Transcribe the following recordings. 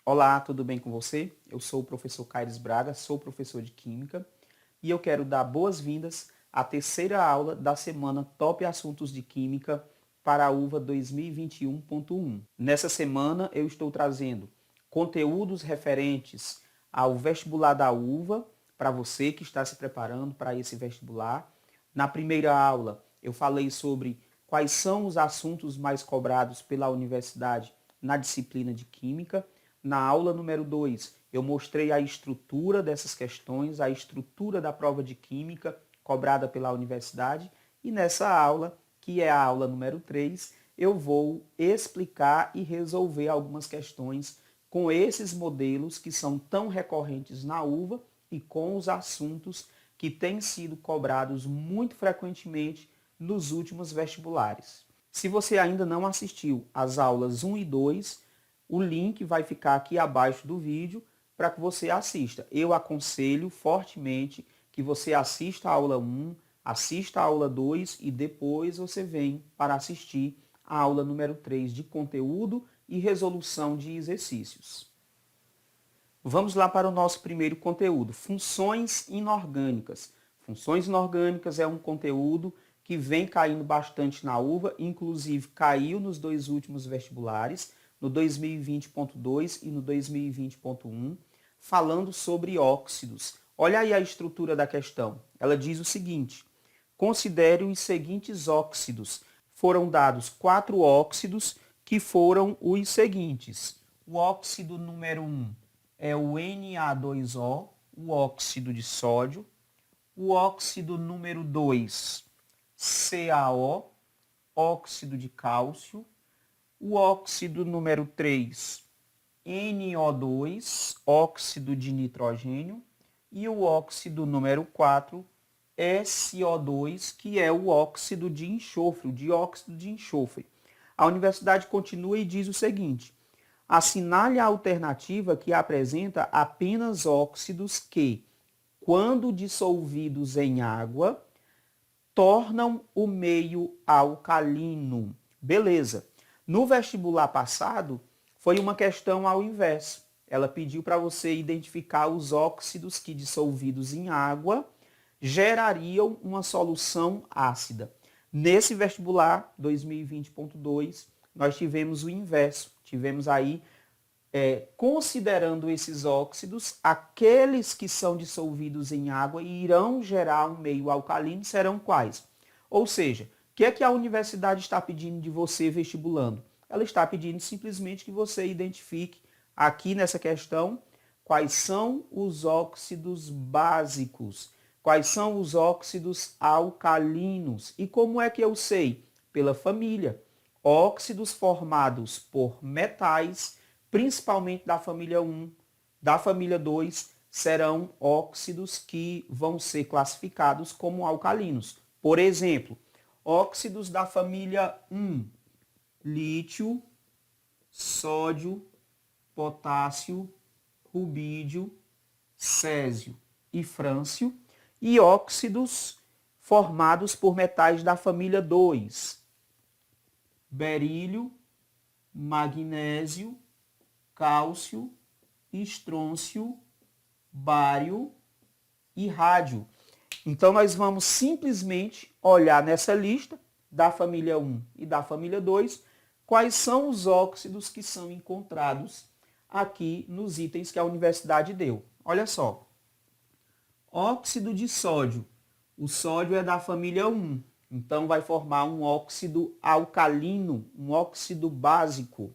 Olá, tudo bem com você? Eu sou o professor Caires Braga, sou professor de Química e eu quero dar boas-vindas à terceira aula da semana Top Assuntos de Química para a UVA 2021.1. Nessa semana eu estou trazendo conteúdos referentes ao vestibular da UVA para você que está se preparando para esse vestibular. Na primeira aula eu falei sobre quais são os assuntos mais cobrados pela universidade na disciplina de Química. Na aula número 2, eu mostrei a estrutura dessas questões, a estrutura da prova de Química cobrada pela universidade. E nessa aula, que é a aula número 3, eu vou explicar e resolver algumas questões com esses modelos que são tão recorrentes na UVA e com os assuntos que têm sido cobrados muito frequentemente nos últimos vestibulares. Se você ainda não assistiu às aulas 1 e 2, o link vai ficar aqui abaixo do vídeo para que você assista. Eu aconselho fortemente que você assista a aula 1, assista a aula 2 e depois você vem para assistir a aula número 3 de conteúdo e resolução de exercícios. Vamos lá para o nosso primeiro conteúdo, funções inorgânicas. Funções inorgânicas é um conteúdo que vem caindo bastante na UVA, inclusive caiu nos dois últimos vestibulares, no 2020.2 e no 2020.1, falando sobre óxidos. Olha aí a estrutura da questão. Ela diz o seguinte: considere os seguintes óxidos. Foram dados 4 óxidos que foram os seguintes. O óxido número 1 é o Na2O, o óxido de sódio. O óxido número 2, CaO, óxido de cálcio. O óxido número 3, NO2, óxido de nitrogênio. E o óxido número 4, SO2, que é o óxido de enxofre, o dióxido de enxofre. A universidade continua e diz o seguinte: assinale a alternativa que apresenta apenas óxidos que, quando dissolvidos em água, tornam o meio alcalino. Beleza. No vestibular passado, foi uma questão ao inverso. Ela pediu para você identificar os óxidos que, dissolvidos em água, gerariam uma solução ácida. Nesse vestibular 2020.2, nós tivemos o inverso. Tivemos aí, considerando esses óxidos, aqueles que são dissolvidos em água e irão gerar um meio alcalino serão quais? Ou seja, o que é que a universidade está pedindo de você vestibulando? Ela está pedindo simplesmente que você identifique aqui nessa questão quais são os óxidos básicos, quais são os óxidos alcalinos. E como é que eu sei? Pela família. Óxidos formados por metais, principalmente da família 1, da família 2, serão óxidos que vão ser classificados como alcalinos. Por exemplo, óxidos da família 1, lítio, sódio, potássio, rubídio, césio e frâncio, e óxidos formados por metais da família 2, berílio, magnésio, cálcio, estrôncio, bário e rádio. Então, nós vamos simplesmente olhar nessa lista da família 1 e da família 2 quais são os óxidos que são encontrados aqui nos itens que a universidade deu. Olha só. Óxido de sódio. O sódio é da família 1, então vai formar um óxido alcalino, um óxido básico.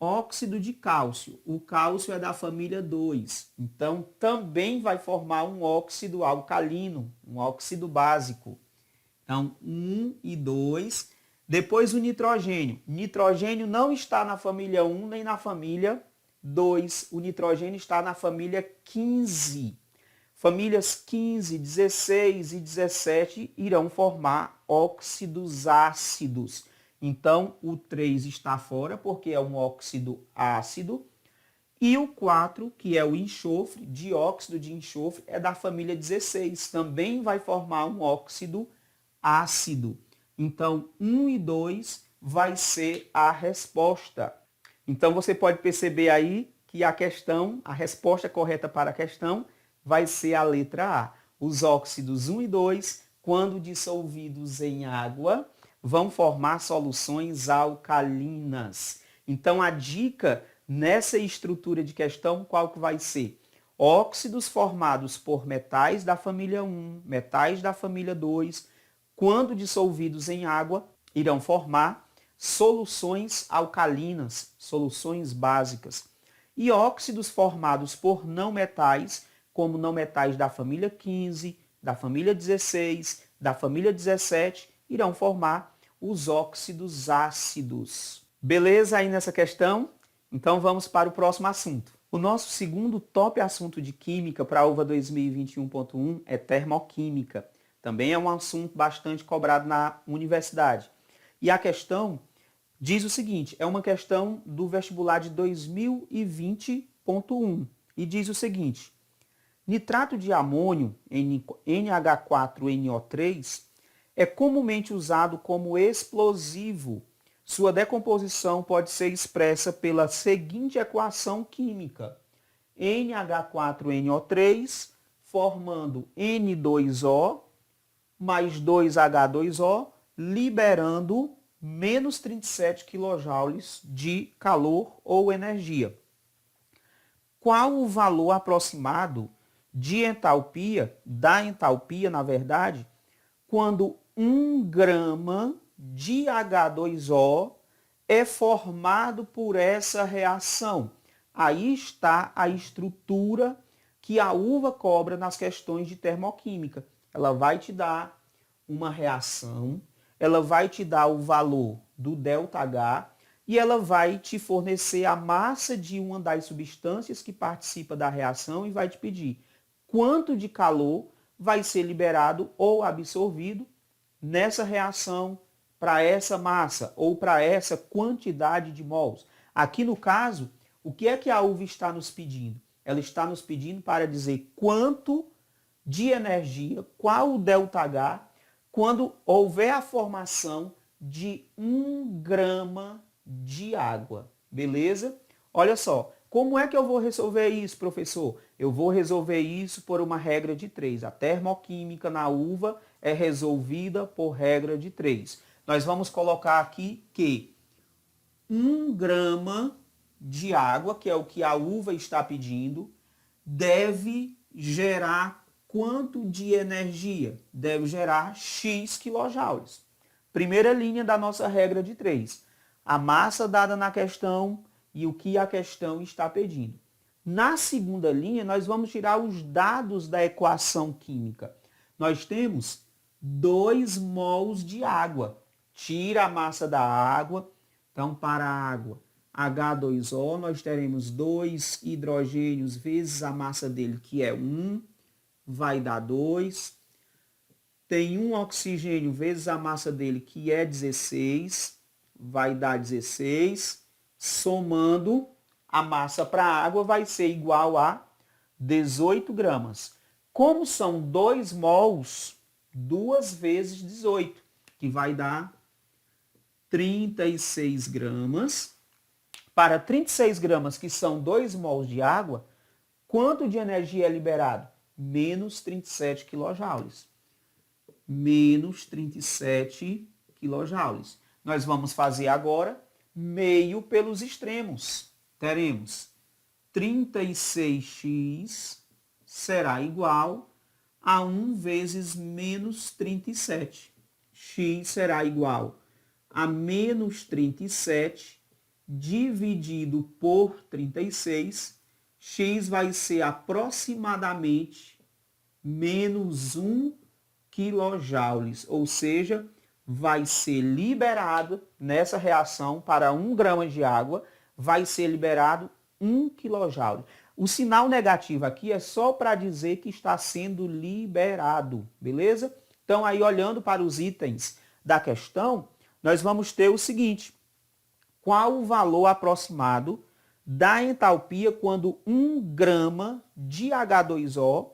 Óxido de cálcio. O cálcio é da família 2, então também vai formar um óxido alcalino, um óxido básico. Então, 1 e 2. Depois o nitrogênio. Nitrogênio não está na família 1 nem na família 2. O nitrogênio está na família 15. Famílias 15, 16 e 17 irão formar óxidos ácidos. Então, o 3 está fora porque é um óxido ácido. E o 4, que é o enxofre, dióxido de enxofre, é da família 16. Também vai formar um óxido ácido. Então, 1 e 2 vai ser a resposta. Então você pode perceber aí que a resposta correta para a questão vai ser a letra A. Os óxidos 1 e 2, quando dissolvidos em água, vão formar soluções alcalinas. Então a dica nessa estrutura de questão, qual que vai ser? Óxidos formados por metais da família 1, metais da família 2, quando dissolvidos em água, irão formar soluções alcalinas, soluções básicas. E óxidos formados por não metais, como não metais da família 15, da família 16, da família 17, irão formar os óxidos ácidos. Beleza aí nessa questão? Então vamos para o próximo assunto. O nosso segundo top assunto de química para a UVA 2021.1 é termoquímica. Também é um assunto bastante cobrado na universidade. E a questão diz o seguinte, é uma questão do vestibular de 2020.1 e diz o seguinte: nitrato de amônio, NH4NO3, é comumente usado como explosivo. Sua decomposição pode ser expressa pela seguinte equação química: NH4NO3 formando N2O mais 2H2O, liberando menos 37 kJ de calor ou energia. Qual o valor aproximado de entalpia, da entalpia, na verdade, quando 1 grama de H2O é formado por essa reação? Aí está a estrutura que a UVA cobra nas questões de termoquímica. Ela vai te dar uma reação, ela vai te dar o valor do ΔH e ela vai te fornecer a massa de uma das substâncias que participa da reação e vai te pedir quanto de calor vai ser liberado ou absorvido nessa reação para essa massa ou para essa quantidade de mols. Aqui no caso, o que é que a UVA está nos pedindo? Ela está nos pedindo para dizer quanto de energia, qual o ΔH, quando houver a formação de 1 grama de água. Beleza? Olha só, como é que eu vou resolver isso, professor? Eu vou resolver isso por uma regra de 3. A termoquímica na UVA é resolvida por regra de 3. Nós vamos colocar aqui que 1 grama de água, que é o que a UVA está pedindo, deve gerar quanto de energia? Deve gerar X quilojoules. Primeira linha da nossa regra de 3. A massa dada na questão e o que a questão está pedindo. Na segunda linha, nós vamos tirar os dados da equação química. Nós temos 2 mols de água. Tira a massa da água. Então, para a água, H2O, nós teremos 2 hidrogênios vezes a massa dele, que é 1, vai dar 2. Tem 1 oxigênio vezes a massa dele, que é 16, vai dar 16. Somando a massa para a água, vai ser igual a 18 gramas. Como são 2 mols, 2 vezes 18, que vai dar 36 gramas. Para 36 gramas, que são 2 mols de água, quanto de energia é liberado? Menos 37 quilojoules. Menos 37 quilojoules. Nós vamos fazer agora meio pelos extremos. Teremos 36x será igual a 1 vezes menos 37. X será igual a menos 37 dividido por 36. X vai ser aproximadamente menos 1 quilojoules, ou seja, vai ser liberado nessa reação para 1 grama de água, vai ser liberado 1 quilojoule. O sinal negativo aqui é só para dizer que está sendo liberado, beleza? Então, aí olhando para os itens da questão, nós vamos ter o seguinte: qual o valor aproximado da entalpia quando 1 grama de H2O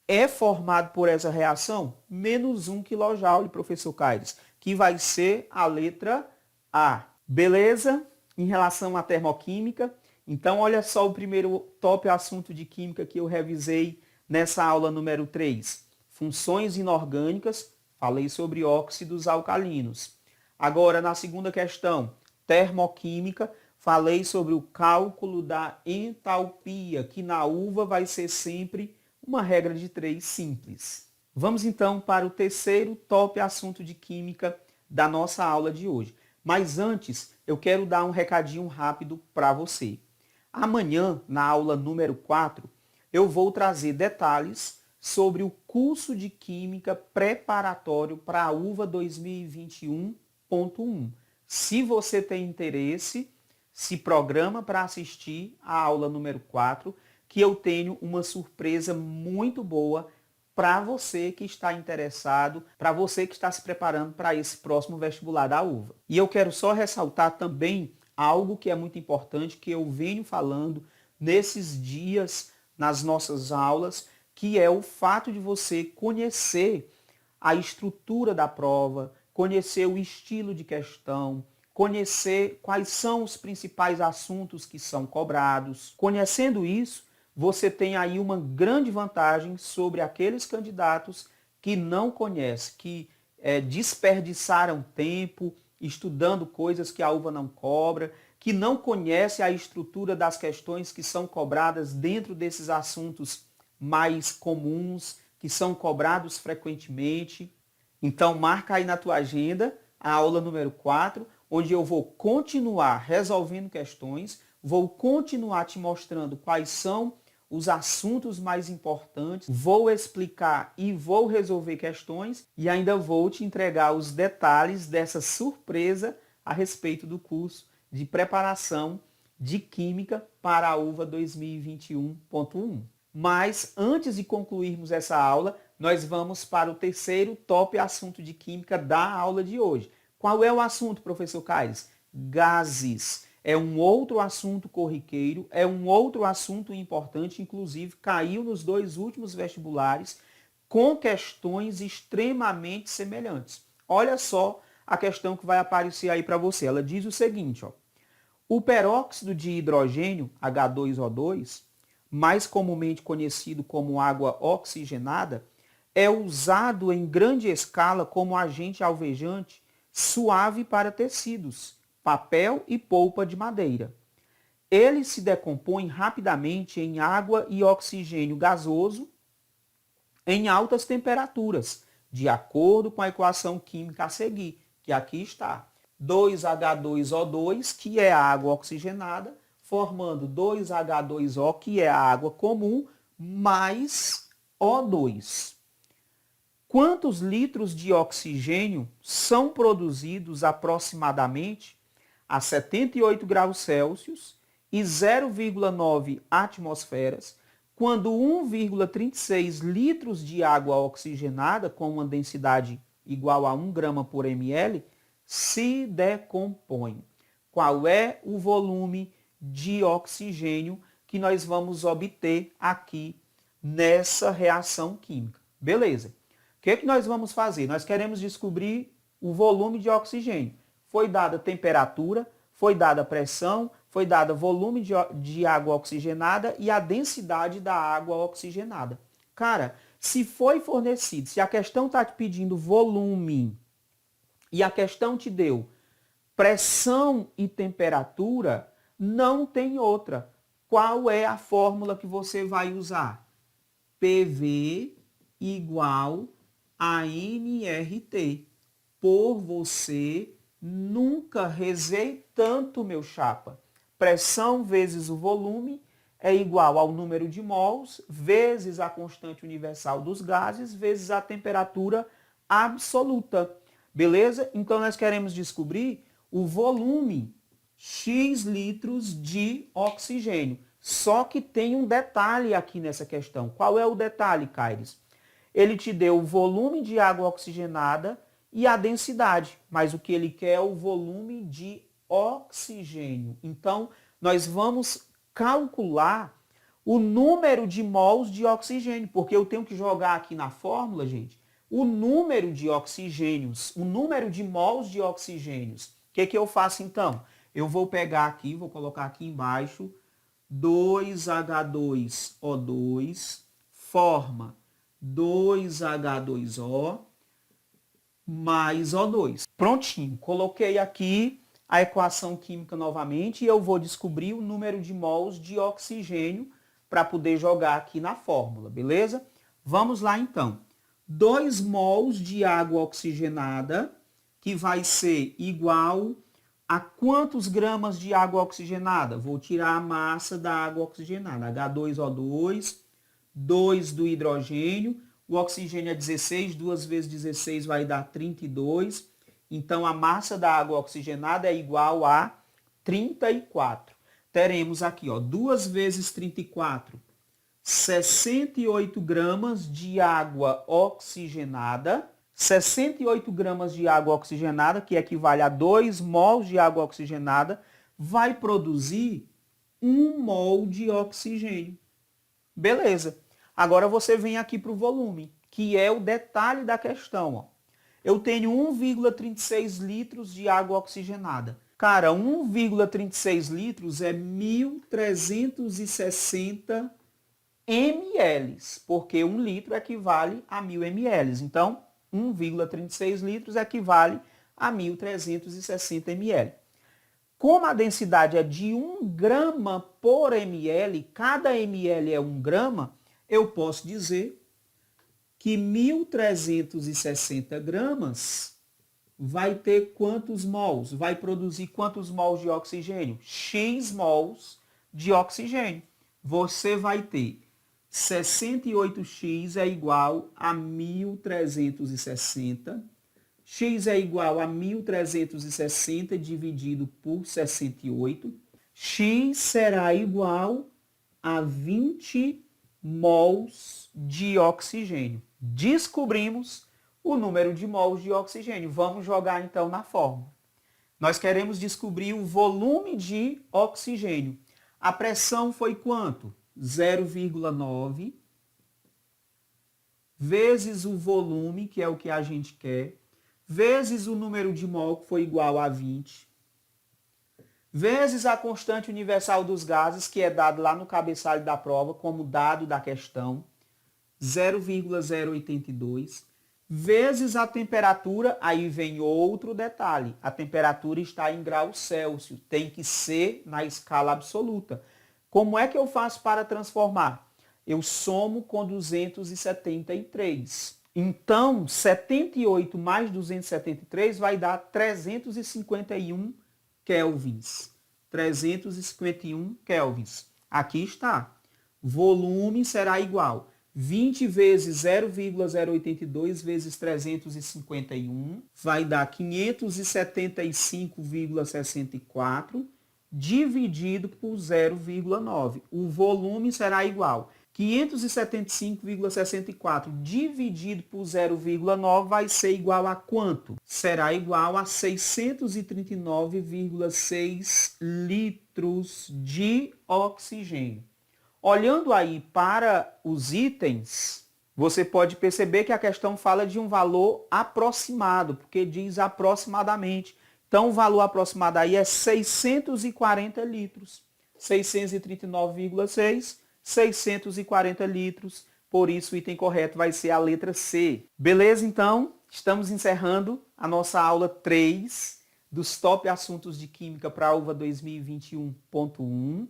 é formado por essa reação? Menos 1 kJ, professor Caires, que vai ser a letra A. Beleza? em relação à termoquímica. Então, olha só o primeiro top assunto de química que eu revisei nessa aula número 3. Funções inorgânicas, falei sobre óxidos alcalinos. Agora, na segunda questão, termoquímica, falei sobre o cálculo da entalpia, que na uva vai ser sempre uma regra de 3 simples. Vamos então para o terceiro top assunto de química da nossa aula de hoje. Mas antes, eu quero dar um recadinho rápido para você. Amanhã, na aula número 4, eu vou trazer detalhes sobre o curso de Química preparatório para a UVA 2021.1. Se você tem interesse, se programa para assistir a aula número 4, que eu tenho uma surpresa muito boa para você que está interessado, para você que está se preparando para esse próximo vestibular da UVA. E eu quero só ressaltar também algo que é muito importante, que eu venho falando nesses dias nas nossas aulas, que é o fato de você conhecer a estrutura da prova, conhecer o estilo de questão, conhecer quais são os principais assuntos que são cobrados. Conhecendo isso, você tem aí uma grande vantagem sobre aqueles candidatos que não conhecem, que desperdiçaram tempo estudando coisas que a UVA não cobra, que não conhece a estrutura das questões que são cobradas dentro desses assuntos mais comuns, que são cobrados frequentemente. Então, marca aí na tua agenda a aula número 4, onde eu vou continuar resolvendo questões, vou continuar te mostrando quais são os assuntos mais importantes, vou explicar e vou resolver questões e ainda vou te entregar os detalhes dessa surpresa a respeito do curso de preparação de Química para a UVA 2021.1. Mas antes de concluirmos essa aula, nós vamos para o terceiro top assunto de Química da aula de hoje. Qual é o assunto, professor Caires? Gases. É um outro assunto corriqueiro, é um outro assunto importante, inclusive caiu nos 2 últimos vestibulares com questões extremamente semelhantes. Olha só a questão que vai aparecer aí para você. Ela diz o seguinte, ó. O peróxido de hidrogênio, H2O2, mais comumente conhecido como água oxigenada, é usado em grande escala como agente alvejante suave para tecidos, papel e polpa de madeira. Ele se decompõe rapidamente em água e oxigênio gasoso em altas temperaturas, de acordo com a equação química a seguir, que aqui está. 2H2O2, que é a água oxigenada, formando 2H2O, que é a água comum, mais O2. Quantos litros de oxigênio são produzidos aproximadamente a 78 graus Celsius e 0,9 atmosferas, quando 1,36 litros de água oxigenada, com uma densidade igual a 1 grama por ml, se decompõe? Qual é o volume de oxigênio que nós vamos obter aqui nessa reação química? Beleza. O que nós vamos fazer? Nós queremos descobrir o volume de oxigênio. Foi dada temperatura, foi dada pressão, foi dada volume de água oxigenada e a densidade da água oxigenada. Cara, se foi fornecido, se a questão está te pedindo volume e a questão te deu pressão e temperatura, não tem outra. Qual é a fórmula que você vai usar? PV igual a nRT. Por você, nunca rezei tanto, meu chapa. Pressão vezes o volume é igual ao número de mols vezes a constante universal dos gases vezes a temperatura absoluta. Beleza? Então nós queremos descobrir o volume X litros de oxigênio. Só que tem um detalhe aqui nessa questão. Qual é o detalhe, Caires? Ele te deu o volume de água oxigenada e a densidade, mas o que ele quer é o volume de oxigênio. Então, nós vamos calcular o número de mols de oxigênio, porque eu tenho que jogar aqui na fórmula, gente, o número de oxigênios, o número de mols de oxigênios. O que eu faço então? Eu vou pegar aqui, vou colocar aqui embaixo, 2H2O2 forma 2H2O mais O2. Prontinho, coloquei aqui a equação química novamente e eu vou descobrir o número de mols de oxigênio para poder jogar aqui na fórmula, beleza? Vamos lá então. 2 mols de água oxigenada, que vai ser igual a quantos gramas de água oxigenada? Vou tirar a massa da água oxigenada. H2O2, 2 do hidrogênio, o oxigênio é 16, 2 vezes 16 vai dar 32. Então, a massa da água oxigenada é igual a 34. Teremos aqui, ó, 2 vezes 34, 68 gramas de água oxigenada. 68 gramas de água oxigenada, que equivale a 2 mols de água oxigenada, vai produzir 1 mol de oxigênio. Beleza. Agora você vem aqui para o volume, que é o detalhe da questão. Ó. Eu tenho 1,36 litros de água oxigenada. Cara, 1,36 litros é 1.360 ml, porque 1 litro equivale a 1.000 ml. Então, 1,36 litros equivale a 1.360 ml. Como a densidade é de 1 grama por ml, cada ml é 1 grama, eu posso dizer que 1.360 gramas vai ter quantos mols? Vai produzir quantos mols de oxigênio? X mols de oxigênio. Você vai ter 68x é igual a 1.360. X é igual a 1.360 dividido por 68. X será igual a 20 mols de oxigênio. Descobrimos o número de mols de oxigênio. Vamos jogar então na fórmula. Nós queremos descobrir o volume de oxigênio. A pressão foi quanto? 0,9 vezes o volume, que é o que a gente quer, vezes o número de mol, que foi igual a 20, vezes a constante universal dos gases, que é dado lá no cabeçalho da prova, como dado da questão, 0,082, vezes a temperatura, aí vem outro detalhe, a temperatura está em graus Celsius, tem que ser na escala absoluta. Como é que eu faço para transformar? Eu somo com 273. Então, 78 mais 273 vai dar 351 kelvins. 351 kelvins. Aqui está. Volume será igual 20 vezes 0,082 vezes 351 vai dar 575,64 dividido por 0,9. O volume será igual 575,64 dividido por 0,9 vai ser igual a quanto? Será igual a 639,6 litros de oxigênio. Olhando aí para os itens, você pode perceber que a questão fala de um valor aproximado, porque diz aproximadamente. Então, o valor aproximado aí é 640 litros. 639,6, 640 litros. Por isso, o item correto vai ser a letra C. Beleza? Então, estamos encerrando a nossa aula 3 dos top assuntos de Química para a UVA 2021.1.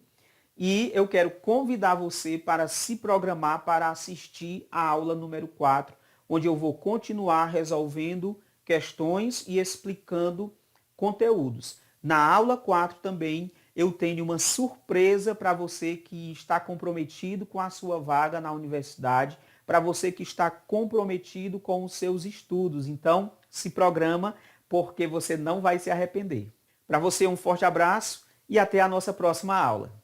E eu quero convidar você para se programar para assistir a aula número 4, onde eu vou continuar resolvendo questões e explicando conteúdos. Na aula 4 também eu tenho uma surpresa para você que está comprometido com a sua vaga na universidade, para você que está comprometido com os seus estudos. Então, se programa, porque você não vai se arrepender. Para você, um forte abraço e até a nossa próxima aula.